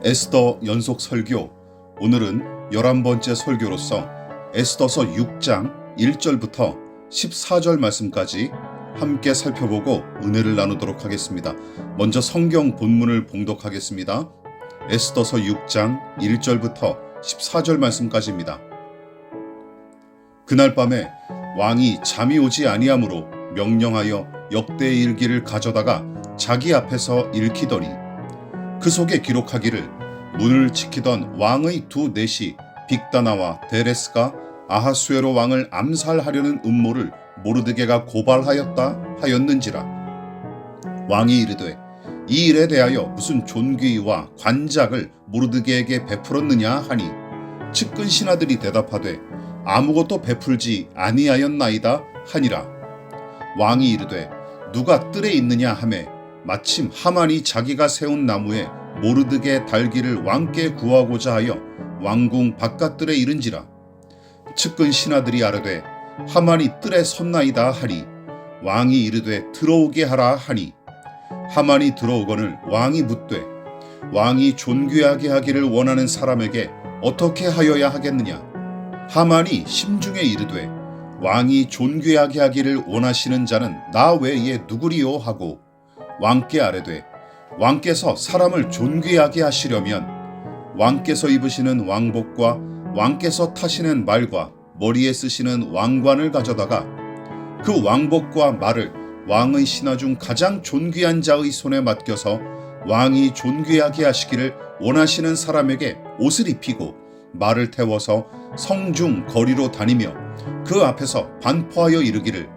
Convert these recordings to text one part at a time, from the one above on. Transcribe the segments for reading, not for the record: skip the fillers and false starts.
에스더 연속 설교. 오늘은 11번째 설교로서 에스더서 6장 1절부터 14절 말씀까지 함께 살펴보고 은혜를 나누도록 하겠습니다. 먼저 성경 본문을 봉독하겠습니다. 에스더서 6장 1절부터 14절 말씀까지입니다. 그날 밤에 왕이 잠이 오지 아니하므로 명령하여 역대의 일기를 가져다가 자기 앞에서 읽히더니 그 속에 기록하기를 문을 지키던 왕의 두 넷이 빅다나와 데레스가 아하수에로 왕을 암살하려는 음모를 모르드게가 고발하였다 하였는지라. 왕이 이르되 이 일에 대하여 무슨 존귀와 관작을 모르드게에게 베풀었느냐 하니 측근 신하들이 대답하되 아무것도 베풀지 아니하였나이다 하니라. 왕이 이르되 누가 뜰에 있느냐 하매 마침 하만이 자기가 세운 나무에 모르드게 달기를 왕께 구하고자 하여 왕궁 바깥뜰에 이른지라. 측근 신하들이 아뢰되 하만이 뜰에 섰나이다 하니 왕이 이르되 들어오게 하라 하니 하만이 들어오거늘 왕이 묻되 왕이 존귀하게 하기를 원하는 사람에게 어떻게 하여야 하겠느냐. 하만이 심중에 이르되 왕이 존귀하게 하기를 원하시는 자는 나 외에 누구리요 하고 왕께 아뢰되 왕께서 사람을 존귀하게 하시려면 왕께서 입으시는 왕복과 왕께서 타시는 말과 머리에 쓰시는 왕관을 가져다가 그 왕복과 말을 왕의 신하 중 가장 존귀한 자의 손에 맡겨서 왕이 존귀하게 하시기를 원하시는 사람에게 옷을 입히고 말을 태워서 성중 거리로 다니며 그 앞에서 반포하여 이르기를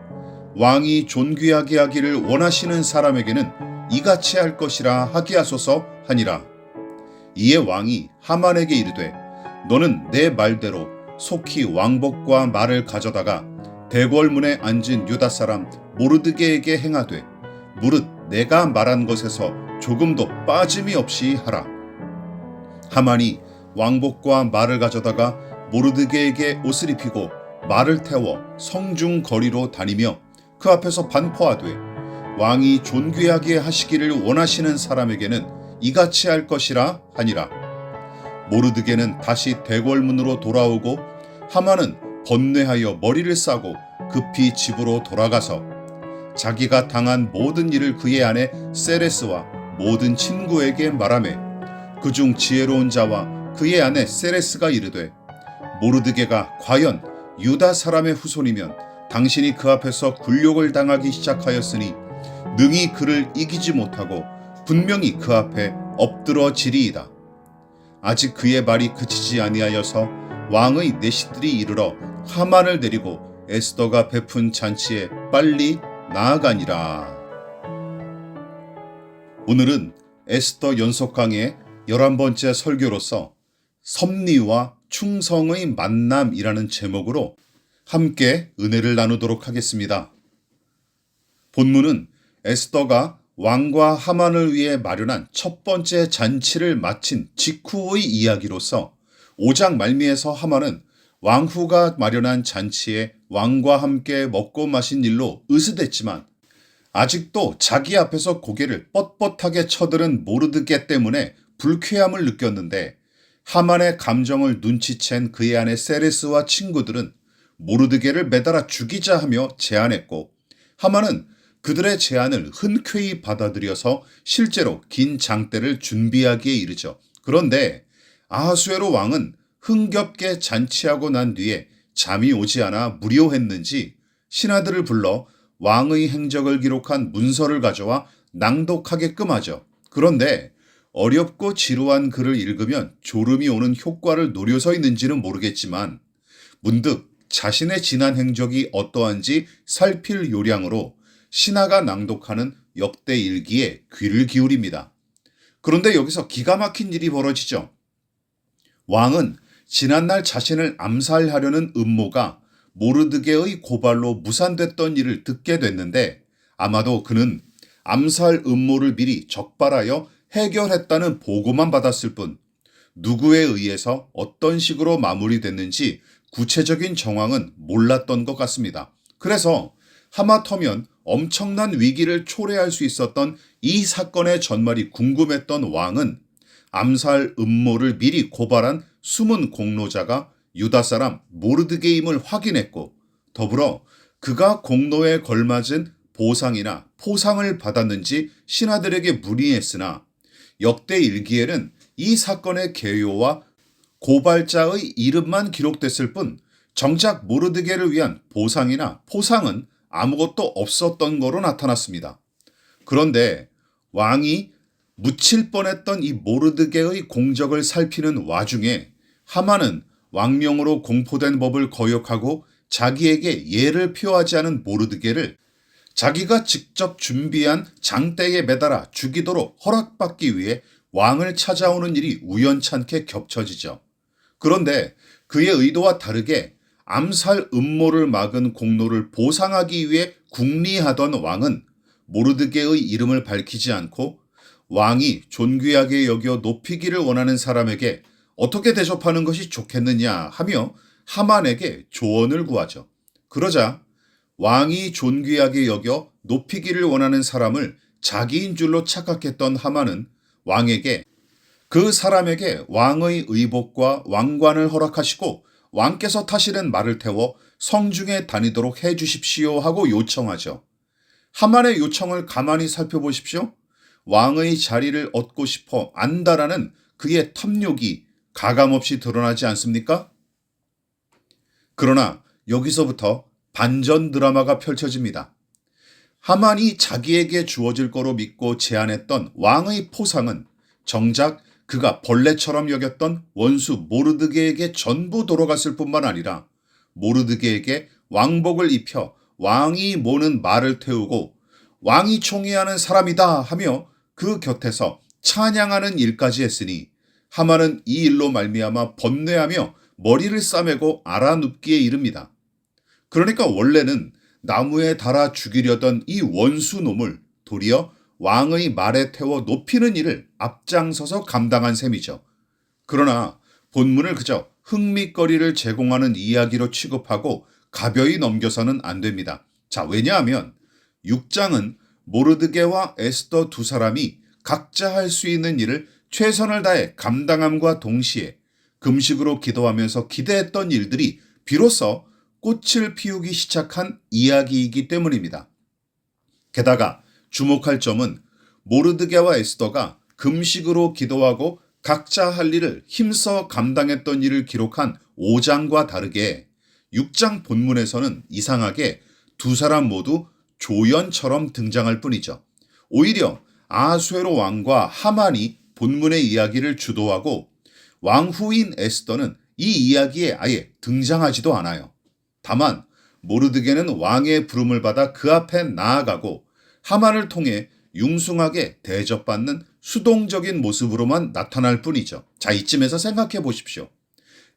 왕이 존귀하게 하기를 원하시는 사람에게는 이같이 할 것이라 하게 하소서 하니라. 이에 왕이 하만에게 이르되 너는 내 말대로 속히 왕복과 말을 가져다가 대궐문에 앉은 유다 사람 모르드게에게 행하되 무릇 내가 말한 것에서 조금도 빠짐이 없이 하라. 하만이 왕복과 말을 가져다가 모르드게에게 옷을 입히고 말을 태워 성중 거리로 다니며 그 앞에서 반포하되 왕이 존귀하게 하시기를 원하시는 사람에게는 이같이 할 것이라 하니라. 모르드게는 다시 대궐문으로 돌아오고 하만은 번뇌하여 머리를 싸고 급히 집으로 돌아가서 자기가 당한 모든 일을 그의 아내 세레스와 모든 친구에게 말하매 그중 지혜로운 자와 그의 아내 세레스가 이르되 모르드게가 과연 유다 사람의 후손이면 당신이 그 앞에서 굴욕을 당하기 시작하였으니 능히 그를 이기지 못하고 분명히 그 앞에 엎드러지리이다. 아직 그의 말이 그치지 아니하여서 왕의 내시들이 이르러 하만을 데리고 에스더가 베푼 잔치에 빨리 나아가니라. 오늘은 에스더 연속 강의 11번째 설교로서 섭리와 충성의 만남이라는 제목으로 함께 은혜를 나누도록 하겠습니다. 본문은 에스더가 왕과 하만을 위해 마련한 첫 번째 잔치를 마친 직후의 이야기로서 5장 말미에서 하만은 왕후가 마련한 잔치에 왕과 함께 먹고 마신 일로 으스댔지만 아직도 자기 앞에서 고개를 뻣뻣하게 쳐들은 모르드게 때문에 불쾌함을 느꼈는데 하만의 감정을 눈치챈 그의 아내 세레스와 친구들은 모르드게를 매달아 죽이자 하며 제안했고 하만은 그들의 제안을 흔쾌히 받아들여서 실제로 긴 장대를 준비하기에 이르죠. 그런데 아하수에로 왕은 흥겹게 잔치하고 난 뒤에 잠이 오지 않아 무료했는지 신하들을 불러 왕의 행적을 기록한 문서를 가져와 낭독하게끔 하죠. 그런데 어렵고 지루한 글을 읽으면 졸음이 오는 효과를 노려서 있는지는 모르겠지만 문득 자신의 지난 행적이 어떠한지 살필 요량으로 신하가 낭독하는 역대 일기에 귀를 기울입니다. 그런데 여기서 기가 막힌 일이 벌어지죠. 왕은 지난날 자신을 암살하려는 음모가 모르드게의 고발로 무산됐던 일을 듣게 됐는데 아마도 그는 암살 음모를 미리 적발하여 해결했다는 보고만 받았을 뿐 누구에 의해서 어떤 식으로 마무리됐는지 구체적인 정황은 몰랐던 것 같습니다. 그래서 하마터면 엄청난 위기를 초래할 수 있었던 이 사건의 전말이 궁금했던 왕은 암살 음모를 미리 고발한 숨은 공로자가 유다 사람 모르드게임을 확인했고, 더불어 그가 공로에 걸맞은 보상이나 포상을 받았는지 신하들에게 문의했으나 역대 일기에는 이 사건의 개요와 고발자의 이름만 기록됐을 뿐 정작 모르드게를 위한 보상이나 포상은 아무것도 없었던 거로 나타났습니다. 그런데 왕이 묻힐 뻔했던 이 모르드게의 공적을 살피는 와중에 하만은 왕명으로 공포된 법을 거역하고 자기에게 예를 표하지 않은 모르드게를 자기가 직접 준비한 장대에 매달아 죽이도록 허락받기 위해 왕을 찾아오는 일이 우연찮게 겹쳐지죠. 그런데 그의 의도와 다르게 암살 음모를 막은 공로를 보상하기 위해 궁리하던 왕은 모르드게의 이름을 밝히지 않고 왕이 존귀하게 여겨 높이기를 원하는 사람에게 어떻게 대접하는 것이 좋겠느냐 하며 하만에게 조언을 구하죠. 그러자 왕이 존귀하게 여겨 높이기를 원하는 사람을 자기인 줄로 착각했던 하만은 왕에게 그 사람에게 왕의 의복과 왕관을 허락하시고 왕께서 타시는 말을 태워 성중에 다니도록 해 주십시오 하고 요청하죠. 하만의 요청을 가만히 살펴보십시오. 왕의 자리를 얻고 싶어 안다라는 그의 탐욕이 가감없이 드러나지 않습니까? 그러나 여기서부터 반전 드라마가 펼쳐집니다. 하만이 자기에게 주어질 거로 믿고 제안했던 왕의 포상은 정작 그가 벌레처럼 여겼던 원수 모르드게에게 전부 돌아갔을 뿐만 아니라 모르드게에게 왕복을 입혀 왕이 모는 말을 태우고 왕이 총애하는 사람이다 하며 그 곁에서 찬양하는 일까지 했으니 하만은 이 일로 말미암아 번뇌하며 머리를 싸매고 알아눕기에 이릅니다. 그러니까 원래는 나무에 달아 죽이려던 이 원수 놈을 도리어 왕의 말에 태워 높이는 일을 앞장서서 감당한 셈이죠. 그러나 본문을 그저 흥미거리를 제공하는 이야기로 취급하고 가벼이 넘겨서는 안 됩니다. 자, 왜냐하면 6장은 모르드게와 에스더 두 사람이 각자 할 수 있는 일을 최선을 다해 감당함과 동시에 금식으로 기도하면서 기대했던 일들이 비로소 꽃을 피우기 시작한 이야기이기 때문입니다. 게다가 주목할 점은 모르드게와 에스더가 금식으로 기도하고 각자 할 일을 힘써 감당했던 일을 기록한 5장과 다르게 6장 본문에서는 이상하게 두 사람 모두 조연처럼 등장할 뿐이죠. 오히려 아수에로 왕과 하만이 본문의 이야기를 주도하고 왕후인 에스더는 이 이야기에 아예 등장하지도 않아요. 다만 모르드게는 왕의 부름을 받아 그 앞에 나아가고 하만을 통해 융숭하게 대접받는 수동적인 모습으로만 나타날 뿐이죠. 자, 이쯤에서 생각해 보십시오.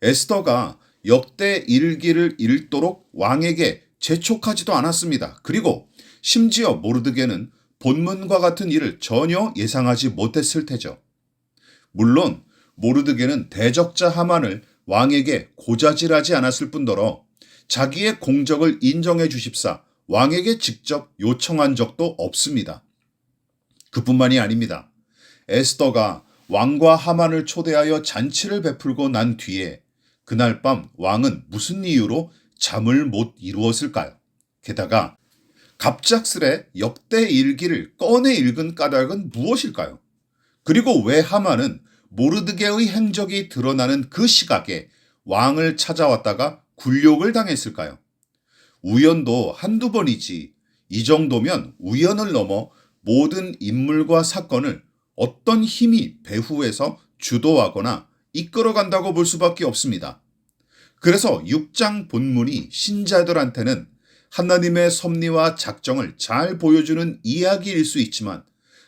에스더가 역대 일기를 읽도록 왕에게 재촉하지도 않았습니다. 그리고 심지어 모르드게는 본문과 같은 일을 전혀 예상하지 못했을 테죠. 물론 모르드게는 대적자 하만을 왕에게 고자질하지 않았을 뿐더러 자기의 공적을 인정해 주십사 왕에게 직접 요청한 적도 없습니다. 그뿐만이 아닙니다. 에스더가 왕과 하만을 초대하여 잔치를 베풀고 난 뒤에 그날 밤 왕은 무슨 이유로 잠을 못 이루었을까요? 게다가 갑작스레 역대 일기를 꺼내 읽은 까닭은 무엇일까요? 그리고 왜 하만은 모르드게의 행적이 드러나는 그 시각에 왕을 찾아왔다가 굴욕을 당했을까요? 우연도 한두 번이지 이 정도면 우연을 넘어 모든 인물과 사건을 어떤 힘이 배후에서 주도하거나 이끌어간다고 볼 수밖에 없습니다. 그래서 6장 본문이 신자들한테는 하나님의 섭리와 작정을 잘 보여주는 이야기일 수 있지만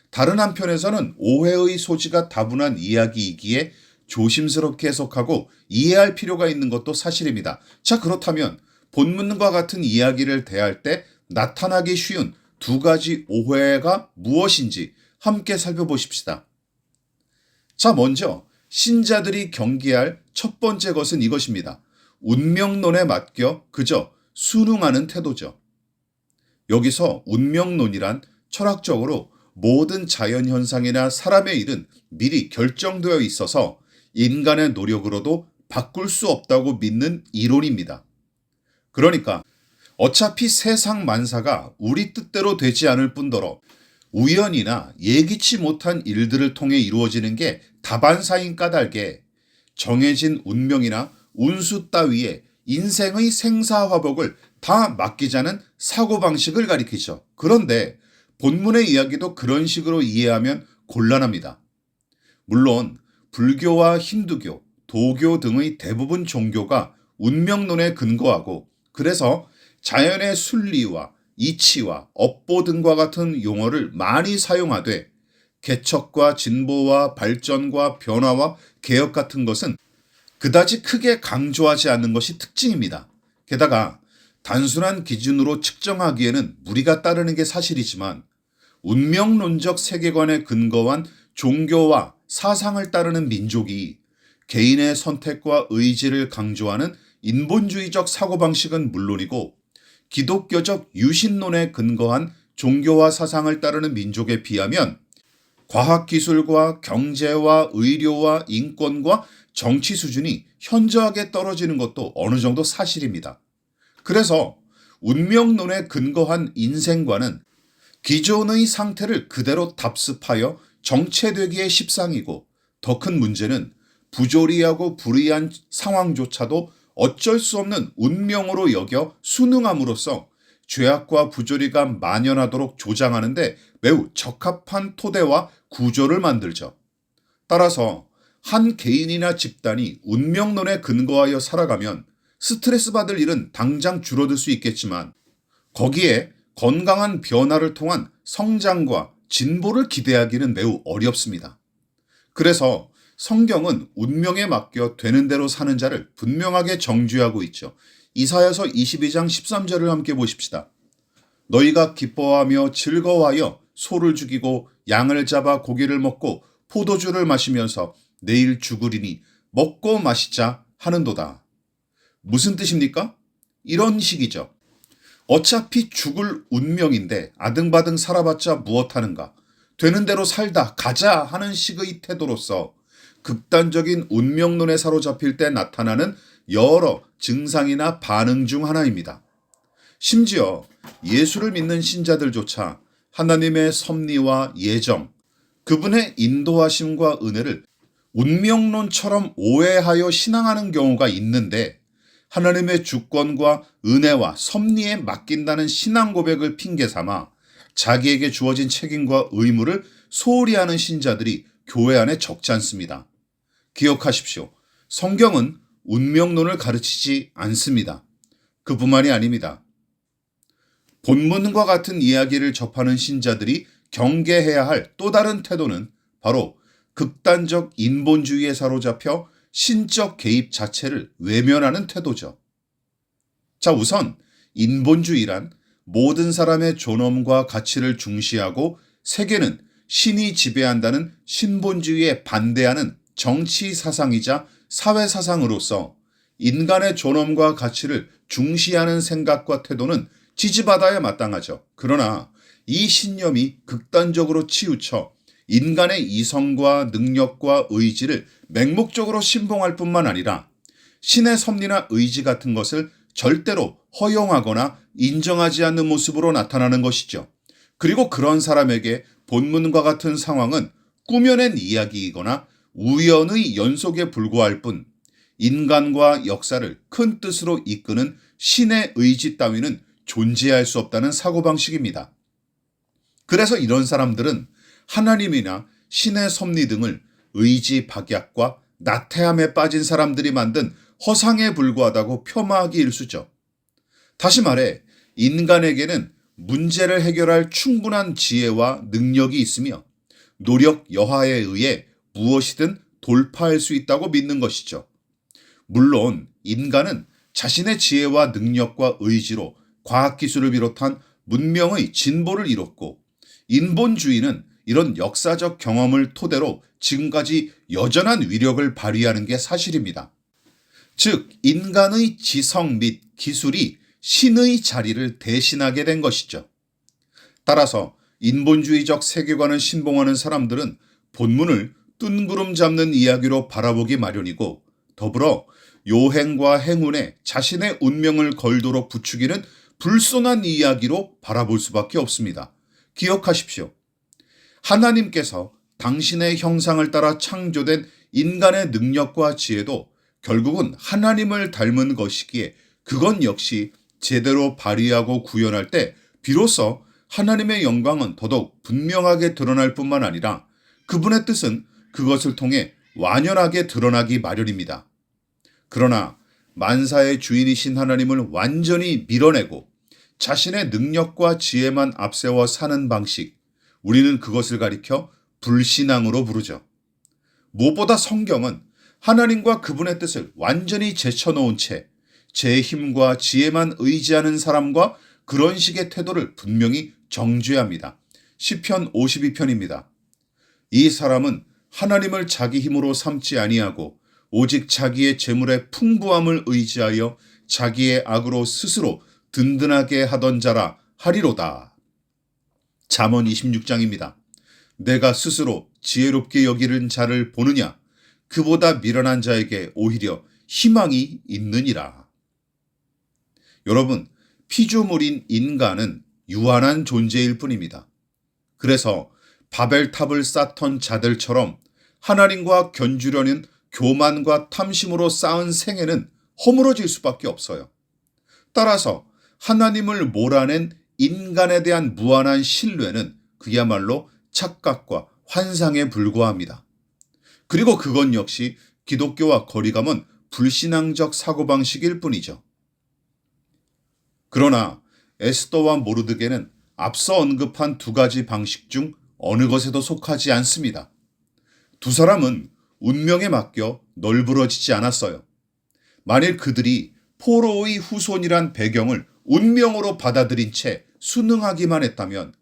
다른 한편에서는 오해의 소지가 다분한 이야기이기에 조심스럽게 해석하고 이해할 필요가 있는 것도 사실입니다. 자, 그렇다면 본문과 같은 이야기를 대할 때 나타나기 쉬운 두 가지 오해가 무엇인지 함께 살펴보십시다. 자, 먼저 신자들이 경계할 첫 번째 것은 이것입니다. 운명론에 맡겨 그저 순응하는 태도죠. 여기서 운명론이란 철학적으로 모든 자연현상이나 사람의 일은 미리 결정되어 있어서 인간의 노력으로도 바꿀 수 없다고 믿는 이론입니다. 그러니까 어차피 세상 만사가 우리 뜻대로 되지 않을 뿐더러 우연이나 예기치 못한 일들을 통해 이루어지는 게 다반사인 까닭에 정해진 운명이나 운수 따위에 인생의 생사화복을 다 맡기자는 사고방식을 가리키죠. 그런데 본문의 이야기도 그런 식으로 이해하면 곤란합니다. 물론 불교와 힌두교, 도교 등의 대부분 종교가 운명론에 근거하고 그래서 자연의 순리와 이치와 업보 등과 같은 용어를 많이 사용하되 개척과 진보와 발전과 변화와 개혁 같은 것은 그다지 크게 강조하지 않는 것이 특징입니다. 게다가 단순한 기준으로 측정하기에는 무리가 따르는 게 사실이지만 운명론적 세계관에 근거한 종교와 사상을 따르는 민족이 개인의 선택과 의지를 강조하는 인본주의적 사고방식은 물론이고 기독교적 유신론에 근거한 종교와 사상을 따르는 민족에 비하면 과학기술과 경제와 의료와 인권과 정치 수준이 현저하게 떨어지는 것도 어느 정도 사실입니다. 그래서 운명론에 근거한 인생관은 기존의 상태를 그대로 답습하여 정체되기에 십상이고 더 큰 문제는 부조리하고 불의한 상황조차도 어쩔 수 없는 운명으로 여겨 순응함으로써 죄악과 부조리가 만연하도록 조장하는데 매우 적합한 토대와 구조를 만들죠. 따라서 한 개인이나 집단이 운명론에 근거하여 살아가면 스트레스 받을 일은 당장 줄어들 수 있겠지만 거기에 건강한 변화를 통한 성장과 진보를 기대하기는 매우 어렵습니다. 그래서 성경은 운명에 맡겨 되는 대로 사는 자를 분명하게 정죄하고 있죠. 이사야서 22장 13절을 함께 보십시다. 너희가 기뻐하며 즐거워하여 소를 죽이고 양을 잡아 고기를 먹고 포도주를 마시면서 내일 죽으리니 먹고 마시자 하는도다. 무슨 뜻입니까? 이런 식이죠. 어차피 죽을 운명인데 아등바등 살아봤자 무엇하는가. 되는 대로 살다 가자 하는 식의 태도로서 극단적인 운명론에 사로잡힐 때 나타나는 여러 증상이나 반응 중 하나입니다. 심지어 예수를 믿는 신자들조차 하나님의 섭리와 예정, 그분의 인도하심과 은혜를 운명론처럼 오해하여 신앙하는 경우가 있는데 하나님의 주권과 은혜와 섭리에 맡긴다는 신앙 고백을 핑계 삼아 자기에게 주어진 책임과 의무를 소홀히 하는 신자들이 교회 안에 적지 않습니다. 기억하십시오. 성경은 운명론을 가르치지 않습니다. 그뿐만이 아닙니다. 본문과 같은 이야기를 접하는 신자들이 경계해야 할 또 다른 태도는 바로 극단적 인본주의에 사로잡혀 신적 개입 자체를 외면하는 태도죠. 자, 우선 인본주의란 모든 사람의 존엄과 가치를 중시하고 세계는 신이 지배한다는 신본주의에 반대하는 정치 사상이자 사회 사상으로서 인간의 존엄과 가치를 중시하는 생각과 태도는 지지받아야 마땅하죠. 그러나 이 신념이 극단적으로 치우쳐 인간의 이성과 능력과 의지를 맹목적으로 신봉할 뿐만 아니라 신의 섭리나 의지 같은 것을 절대로 허용하거나 인정하지 않는 모습으로 나타나는 것이죠. 그리고 그런 사람에게 본문과 같은 상황은 꾸며낸 이야기이거나 우연의 연속에 불과할 뿐 인간과 역사를 큰 뜻으로 이끄는 신의 의지 따위는 존재할 수 없다는 사고방식입니다. 그래서 이런 사람들은 하나님이나 신의 섭리 등을 의지 박약과 나태함에 빠진 사람들이 만든 허상에 불과하다고 폄하하기 일쑤죠. 다시 말해 인간에게는 문제를 해결할 충분한 지혜와 능력이 있으며 노력 여하에 의해 무엇이든 돌파할 수 있다고 믿는 것이죠. 물론 인간은 자신의 지혜와 능력과 의지로 과학기술을 비롯한 문명의 진보를 이뤘고 인본주의는 이런 역사적 경험을 토대로 지금까지 여전한 위력을 발휘하는 게 사실입니다. 즉 인간의 지성 및 기술이 신의 자리를 대신하게 된 것이죠. 따라서 인본주의적 세계관을 신봉하는 사람들은 본문을 뜬구름 잡는 이야기로 바라보기 마련이고, 더불어 요행과 행운에 자신의 운명을 걸도록 부추기는 불손한 이야기로 바라볼 수밖에 없습니다. 기억하십시오. 하나님께서 당신의 형상을 따라 창조된 인간의 능력과 지혜도 결국은 하나님을 닮은 것이기에 그건 역시 제대로 발휘하고 구현할 때 비로소 하나님의 영광은 더더욱 분명하게 드러날 뿐만 아니라 그분의 뜻은 그것을 통해 완연하게 드러나기 마련입니다. 그러나 만사의 주인이신 하나님을 완전히 밀어내고 자신의 능력과 지혜만 앞세워 사는 방식, 우리는 그것을 가리켜 불신앙으로 부르죠. 무엇보다 성경은 하나님과 그분의 뜻을 완전히 제쳐놓은 채 제 힘과 지혜만 의지하는 사람과 그런 식의 태도를 분명히 정죄합니다. 시편 52편입니다. 이 사람은 하나님을 자기 힘으로 삼지 아니하고 오직 자기의 재물의 풍부함을 의지하여 자기의 악으로 스스로 든든하게 하던 자라 하리로다. 잠언 26장입니다. 내가 스스로 지혜롭게 여기는 자를 보느냐? 그보다 미련한 자에게 오히려 희망이 있느니라. 여러분, 피조물인 인간은 유한한 존재일 뿐입니다. 그래서 바벨탑을 쌓던 자들처럼 하나님과 견주려는 교만과 탐심으로 쌓은 생애는 허물어질 수밖에 없어요. 따라서 하나님을 몰아낸 인간에 대한 무한한 신뢰는 그야말로 착각과 환상에 불과합니다. 그리고 그건 역시 기독교와 거리가 먼 불신앙적 사고방식일 뿐이죠. 그러나 에스더와 모르드게는 앞서 언급한 두 가지 방식 중 어느 것에도 속하지 않습니다. 두 사람은 운명에 맡겨 널브러지지 않았어요. 만일 그들이 포로의 후손이란 배경을 운명으로 받아들인 채 순응하기만 했다면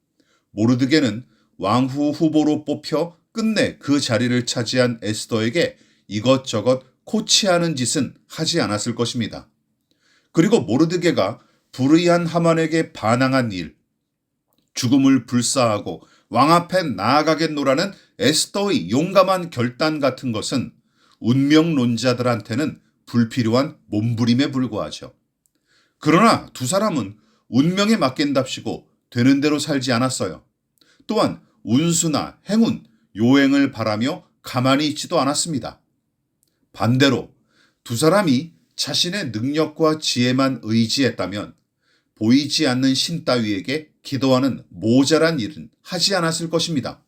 모르드게는 왕후 후보로 뽑혀 끝내 그 자리를 차지한 에스더에게 이것저것 코치하는 짓은 하지 않았을 것입니다. 그리고 모르드게가 불의한 하만에게 반항한 일, 죽음을 불사하고 왕 앞에 나아가겠노라는 에스더의 용감한 결단 같은 것은 운명론자들한테는 불필요한 몸부림에 불과하죠. 그러나 두 사람은 운명에 맡긴답시고 되는 대로 살지 않았어요. 또한 운수나 행운, 요행을 바라며 가만히 있지도 않았습니다. 반대로 두 사람이 자신의 능력과 지혜만 의지했다면 보이지 않는 신 따위에게 기도하는 모자란 일은 하지 않았을 것입니다.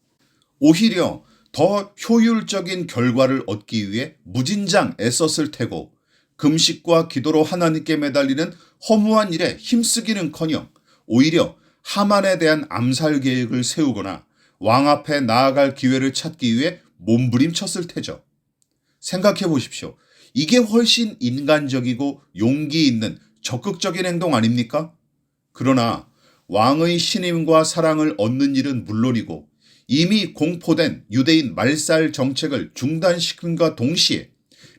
오히려 더 효율적인 결과를 얻기 위해 무진장 애썼을 테고 금식과 기도로 하나님께 매달리는 허무한 일에 힘쓰기는커녕 오히려 하만에 대한 암살 계획을 세우거나 왕 앞에 나아갈 기회를 찾기 위해 몸부림쳤을 테죠. 생각해 보십시오. 이게 훨씬 인간적이고 용기 있는 적극적인 행동 아닙니까? 그러나 왕의 신임과 사랑을 얻는 일은 물론이고 이미 공포된 유대인 말살 정책을 중단시킨과 동시에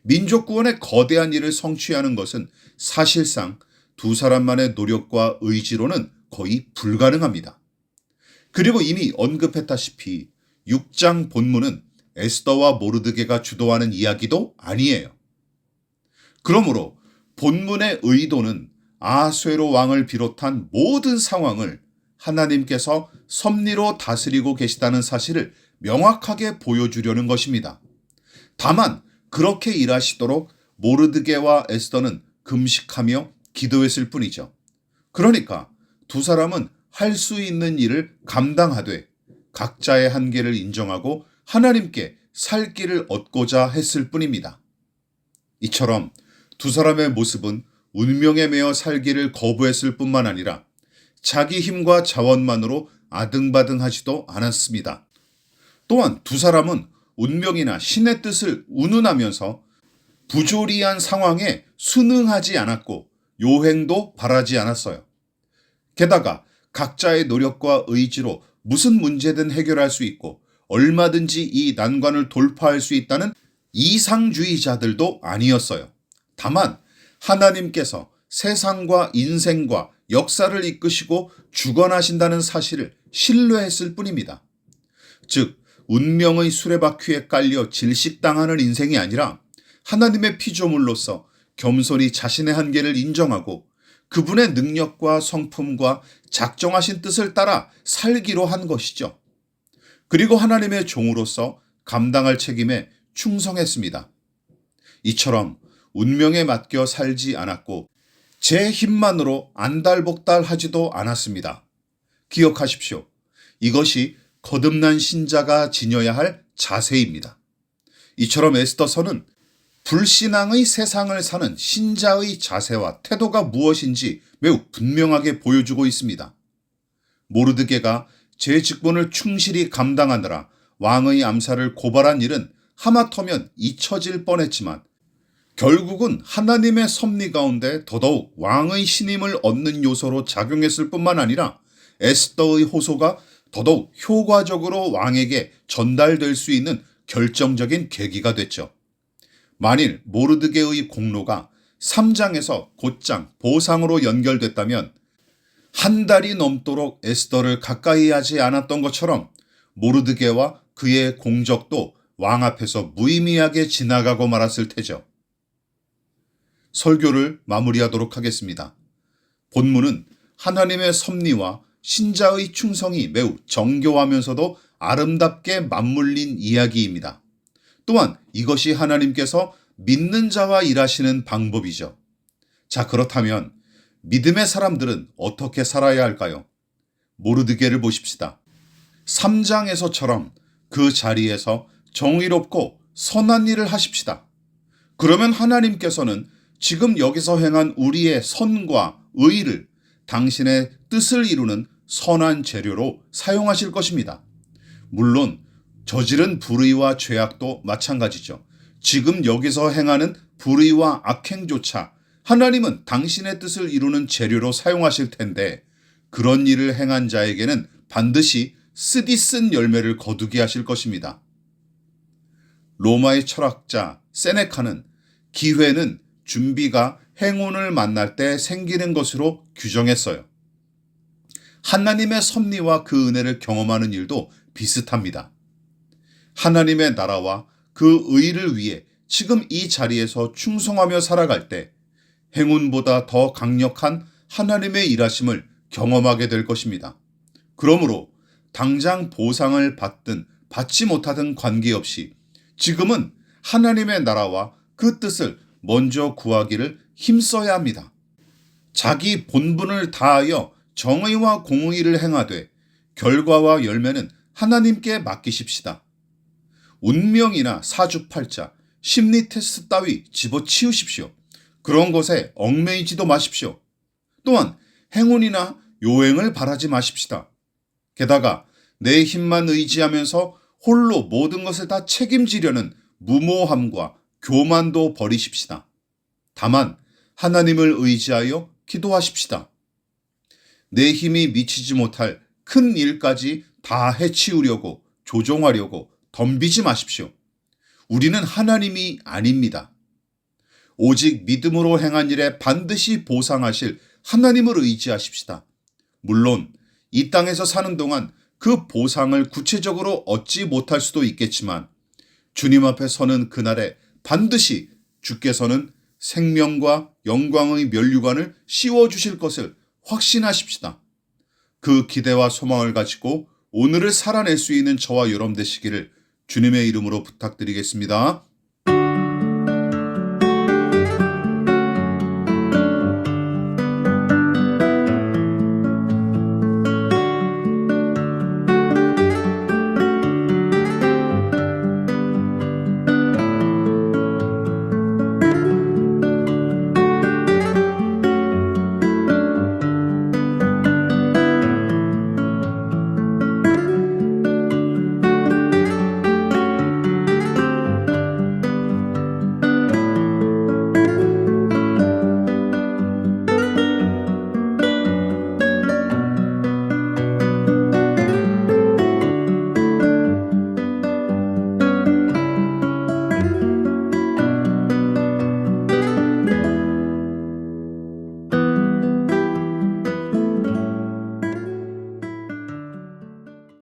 민족 구원의 거대한 일을 성취하는 것은 사실상 두 사람만의 노력과 의지로는 거의 불가능합니다. 그리고 이미 언급했다시피 6장 본문은 에스더와 모르드게가 주도하는 이야기도 아니에요. 그러므로 본문의 의도는 아수에로 왕을 비롯한 모든 상황을 하나님께서 섭리로 다스리고 계시다는 사실을 명확하게 보여주려는 것입니다. 다만 그렇게 일하시도록 모르드게와 에스더는 금식하며 기도했을 뿐이죠. 그러니까 두 사람은 할 수 있는 일을 감당하되 각자의 한계를 인정하고 하나님께 살 길을 얻고자 했을 뿐입니다. 이처럼 두 사람의 모습은 운명에 매여 살기를 거부했을 뿐만 아니라 자기 힘과 자원만으로 아등바등하지도 않았습니다. 또한 두 사람은 운명이나 신의 뜻을 운운하면서 부조리한 상황에 순응하지 않았고 요행도 바라지 않았어요. 게다가 각자의 노력과 의지로 무슨 문제든 해결할 수 있고 얼마든지 이 난관을 돌파할 수 있다는 이상주의자들도 아니었어요. 다만 하나님께서 세상과 인생과 역사를 이끄시고 주관하신다는 사실을 신뢰했을 뿐입니다. 즉 운명의 수레바퀴에 깔려 질식당하는 인생이 아니라 하나님의 피조물로서 겸손히 자신의 한계를 인정하고 그분의 능력과 성품과 작정하신 뜻을 따라 살기로 한 것이죠. 그리고 하나님의 종으로서 감당할 책임에 충성했습니다. 이처럼 운명에 맡겨 살지 않았고 제 힘만으로 안달복달하지도 않았습니다. 기억하십시오. 이것이 거듭난 신자가 지녀야 할 자세입니다. 이처럼 에스더서는 불신앙의 세상을 사는 신자의 자세와 태도가 무엇인지 매우 분명하게 보여주고 있습니다. 모르드게가 제 직분을 충실히 감당하느라 왕의 암살을 고발한 일은 하마터면 잊혀질 뻔했지만 결국은 하나님의 섭리 가운데 더더욱 왕의 신임을 얻는 요소로 작용했을 뿐만 아니라 에스더의 호소가 더더욱 효과적으로 왕에게 전달될 수 있는 결정적인 계기가 됐죠. 만일 모르드게의 공로가 3장에서 곧장 보상으로 연결됐다면 한 달이 넘도록 에스더를 가까이 하지 않았던 것처럼 모르드게와 그의 공적도 왕 앞에서 무의미하게 지나가고 말았을 테죠. 설교를 마무리하도록 하겠습니다. 본문은 하나님의 섭리와 신자의 충성이 매우 정교하면서도 아름답게 맞물린 이야기입니다. 또한 이것이 하나님께서 믿는 자와 일하시는 방법이죠. 자, 그렇다면 믿음의 사람들은 어떻게 살아야 할까요? 모르드게를 보십시다. 3장에서처럼 그 자리에서 정의롭고 선한 일을 하십시다. 그러면 하나님께서는 지금 여기서 행한 우리의 선과 의를 당신의 뜻을 이루는 선한 재료로 사용하실 것입니다. 물론 저지른 불의와 죄악도 마찬가지죠. 지금 여기서 행하는 불의와 악행조차 하나님은 당신의 뜻을 이루는 재료로 사용하실 텐데 그런 일을 행한 자에게는 반드시 쓰디쓴 열매를 거두게 하실 것입니다. 로마의 철학자 세네카는 기회는 준비가 행운을 만날 때 생기는 것으로 규정했어요. 하나님의 섭리와 그 은혜를 경험하는 일도 비슷합니다. 하나님의 나라와 그 의를 위해 지금 이 자리에서 충성하며 살아갈 때 행운보다 더 강력한 하나님의 일하심을 경험하게 될 것입니다. 그러므로 당장 보상을 받든 받지 못하든 관계없이 지금은 하나님의 나라와 그 뜻을 먼저 구하기를 힘써야 합니다. 자기 본분을 다하여 정의와 공의를 행하되 결과와 열매는 하나님께 맡기십시다. 운명이나 사주팔자, 심리 테스트 따위 집어치우십시오. 그런 것에 얽매이지도 마십시오. 또한 행운이나 요행을 바라지 마십시다. 게다가 내 힘만 의지하면서 홀로 모든 것을 다 책임지려는 무모함과 교만도 버리십시다. 다만 하나님을 의지하여 기도하십시다. 내 힘이 미치지 못할 큰 일까지 다 해치우려고 조종하려고 덤비지 마십시오. 우리는 하나님이 아닙니다. 오직 믿음으로 행한 일에 반드시 보상하실 하나님을 의지하십시다. 물론 이 땅에서 사는 동안 그 보상을 구체적으로 얻지 못할 수도 있겠지만 주님 앞에 서는 그날에 반드시 주께서는 생명과 영광의 면류관을 씌워주실 것을 확신하십시다. 그 기대와 소망을 가지고 오늘을 살아낼 수 있는 저와 여러분 되시기를 주님의 이름으로 부탁드리겠습니다.